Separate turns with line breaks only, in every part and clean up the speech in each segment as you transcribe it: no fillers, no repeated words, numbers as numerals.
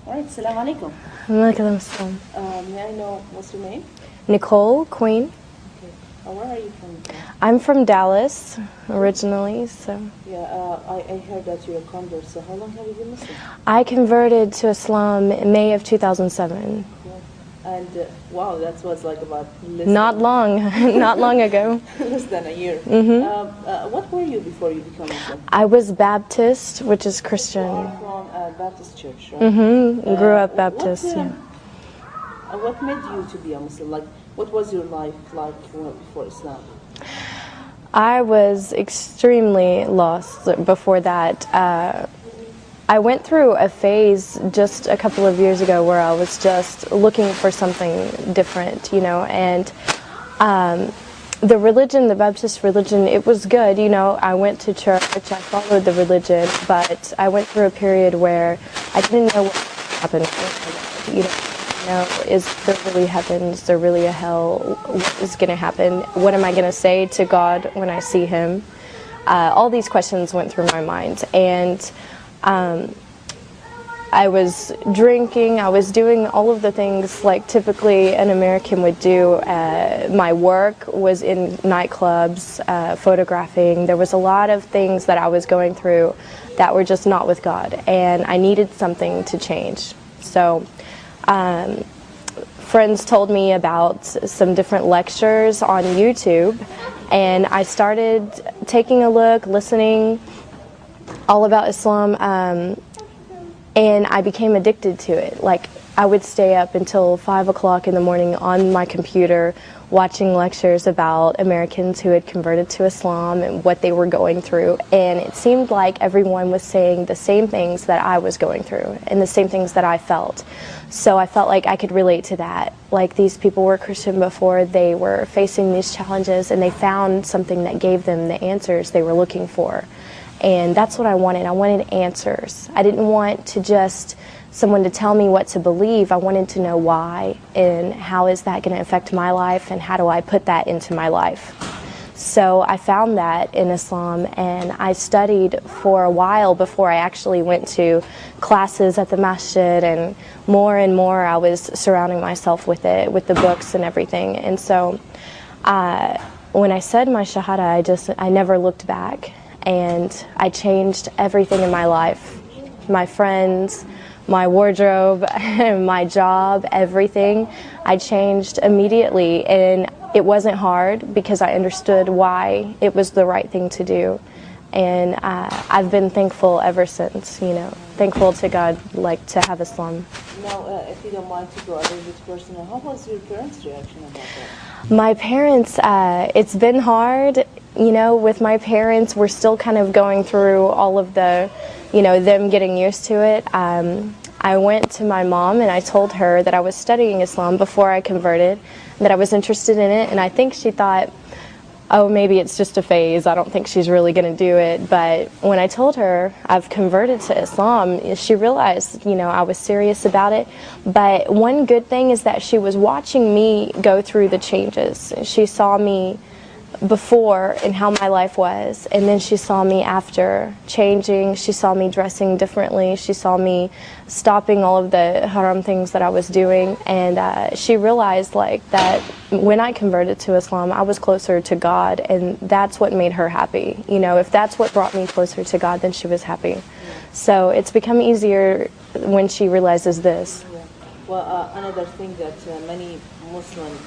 All right, salam alaikum.
Walaikum assalam.
May I know what's your name?
Nicole Queen.
Okay. Where are you from?
I'm from Dallas originally, so
Yeah, I heard that you're a convert. So how long have you been Muslim?
I converted to Islam in May of 2007.
Cool. And wow, that was like about
Not long, not long ago.
less than a year. What were you before you became Muslim?
I was Baptist, which is
You
Christian.
are from a Baptist church, right?
Grew up Baptist.
What,
Yeah.
what made you to be a Muslim? Like, what was your life like before Islam?
I was extremely lost before that. I went through a phase just a couple of years ago where I was just looking for something different, and the religion, the Baptist religion, it was good, I went to church, I followed the religion, but I went through a period where I didn't know what happened. Is there really heaven? Is there really a hell? What is going to happen? What am I going to say to God when I see Him? All these questions went through my mind, and I was drinking, I was doing all of the things like typically an American would do. My work was in nightclubs, photographing. There was a lot of things that I was going through that were just not with God, and I needed something to change. So friends told me about some different lectures on YouTube, and I started taking a look, listening all about Islam, and I became addicted to it. Like, I would stay up until 5 o'clock in the morning on my computer watching lectures about Americans who had converted to Islam and what they were going through, and it seemed like everyone was saying the same things that I was going through and the same things that I felt. So I felt like I could relate to that. Like, these people were Christian before, they were facing these challenges, and they found something that gave them the answers they were looking for. And that's what I wanted. I wanted answers. I didn't want to just someone to tell me what to believe. I wanted to know why, and how is that going to affect my life, and how do I put that into my life. So I found that in Islam, and I studied for a while before I actually went to classes at the masjid, and more I was surrounding myself with it, with the books and everything. And so when I said my shahada, I never looked back, and I changed everything in my life. My friends, my wardrobe, my job, everything. I changed immediately, and it wasn't hard because I understood why it was the right thing to do. And I've been thankful ever since, thankful to God, like, to have Islam.
Now, if you don't mind to go a little bit personal, how was your parents' reaction about that?
My parents, it's been hard. With my parents, we're still kind of going through all of the, them getting used to it. I went to my mom and I told her that I was studying Islam before I converted, that I was interested in it, and I think she thought, oh, maybe it's just a phase, I don't think she's really going to do it. But when I told her I've converted to Islam, she realized, I was serious about it. But one good thing is that she was watching me go through the changes. She saw me before and how my life was, and then she saw me after changing. She saw me dressing differently. She saw me stopping all of the haram things that I was doing, and she realized that when I converted to Islam, I was closer to God, and that's what made her happy. If that's what brought me closer to God, then she was happy. So it's become easier when she realizes this.
Yeah. Well, another thing that many Muslims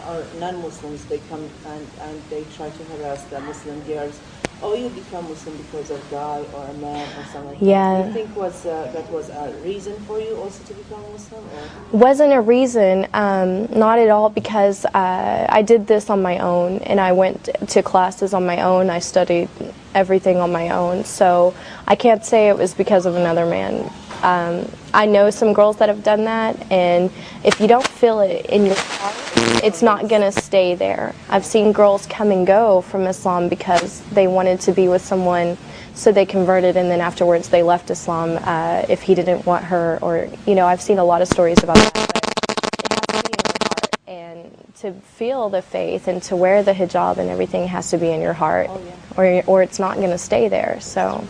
or non-Muslims, they come and they try to harass the Muslim girls. Oh, you become Muslim because of guy or a man or something like
Yeah.
that. Do you think that was a reason for you also to become Muslim? Or?
Wasn't a reason, not at all, because I did this on my own, and I went to classes on my own. I studied everything on my own, so I can't say it was because of another man. I know some girls that have done that, and if you don't feel it in your heart, it's not going to stay there. I've seen girls come and go from Islam because they wanted to be with someone, so they converted, and then afterwards they left Islam if he didn't want her, or, I've seen a lot of stories about that. But it has to be in your heart, and to feel the faith and to wear the hijab and everything has to be in your heart,
Oh, yeah.
or it's not going to stay there. So.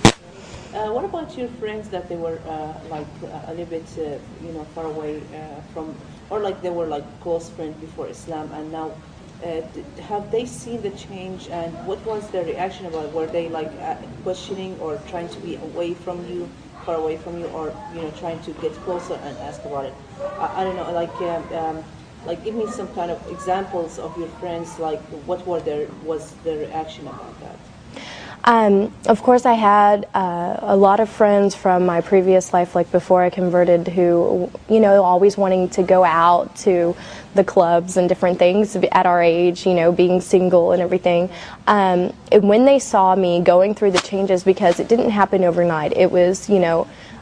What about your friends that they were like a little bit, far away from, or like they were like close friends before Islam, and now have they seen the change, and what was their reaction about it? Were they like questioning or trying to be away from you, far away from you, or trying to get closer and ask about it? I don't know, like give me some kind of examples of your friends, like what was their reaction about that?
Of course, I had a lot of friends from my previous life, like before I converted, who, always wanting to go out to the clubs and different things at our age, being single and everything. And when they saw me going through the changes, because it didn't happen overnight, it was,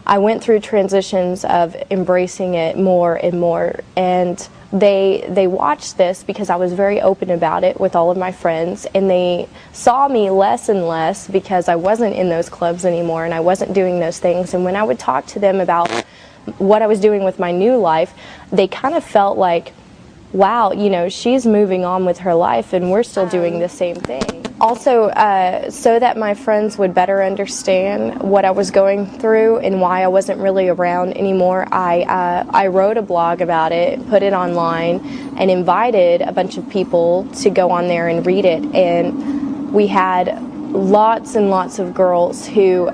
I went through transitions of embracing it more and more, and they watched this because I was very open about it with all of my friends, and they saw me less and less because I wasn't in those clubs anymore and I wasn't doing those things. And when I would talk to them about what I was doing with my new life, they kind of felt like, wow, she's moving on with her life and we're still doing the same thing. Also, so that my friends would better understand what I was going through and why I wasn't really around anymore, I wrote a blog about it, put it online, and invited a bunch of people to go on there and read it. And we had lots and lots of girls who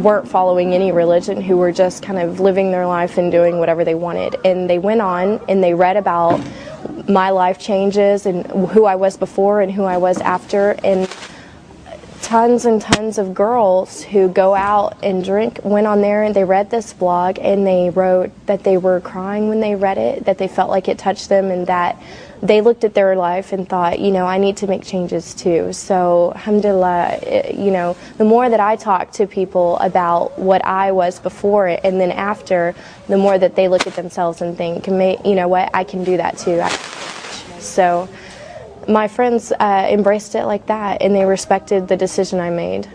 weren't following any religion, who were just kind of living their life and doing whatever they wanted. And they went on and they read about my life changes and who I was before and who I was after, and tons and tons of girls who go out and drink went on there and they read this blog and they wrote that they were crying when they read it, that they felt like it touched them, and that they looked at their life and thought, I need to make changes too. So alhamdulillah, the more that I talk to people about what I was before and then after, the more that they look at themselves and think, what, I can do that too. So my friends embraced it like that, and they respected the decision I made.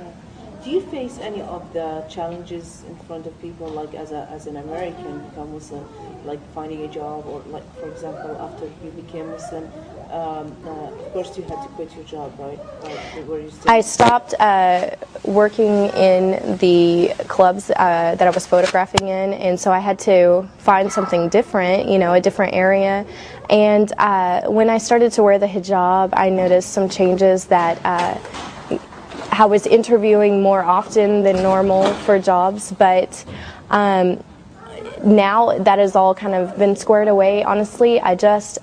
Do you face any of the challenges in front of people, like as an American become Muslim, like finding a job, or like, for example, after you became Muslim, of course you had to quit your job, right? Were you still? I
stopped working in the clubs that I was photographing in, and so I had to find something different, a different area. And when I started to wear the hijab, I noticed some changes that I was interviewing more often than normal for jobs, but now that has all kind of been squared away. Honestly, I dress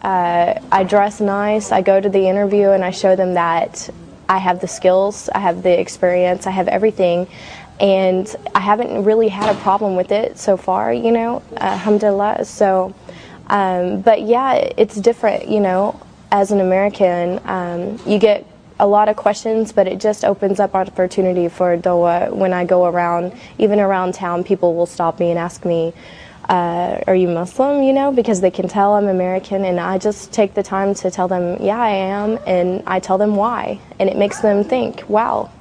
nice, I go to the interview and I show them that I have the skills, I have the experience, I have everything, and I haven't really had a problem with it so far, alhamdulillah. So, but yeah, it's different, as an American, you get a lot of questions, but it just opens up opportunity for dawah. When I go around, even around town, people will stop me and ask me, are you Muslim, because they can tell I'm American, and I just take the time to tell them, yeah, I am, and I tell them why, and it makes them think, wow.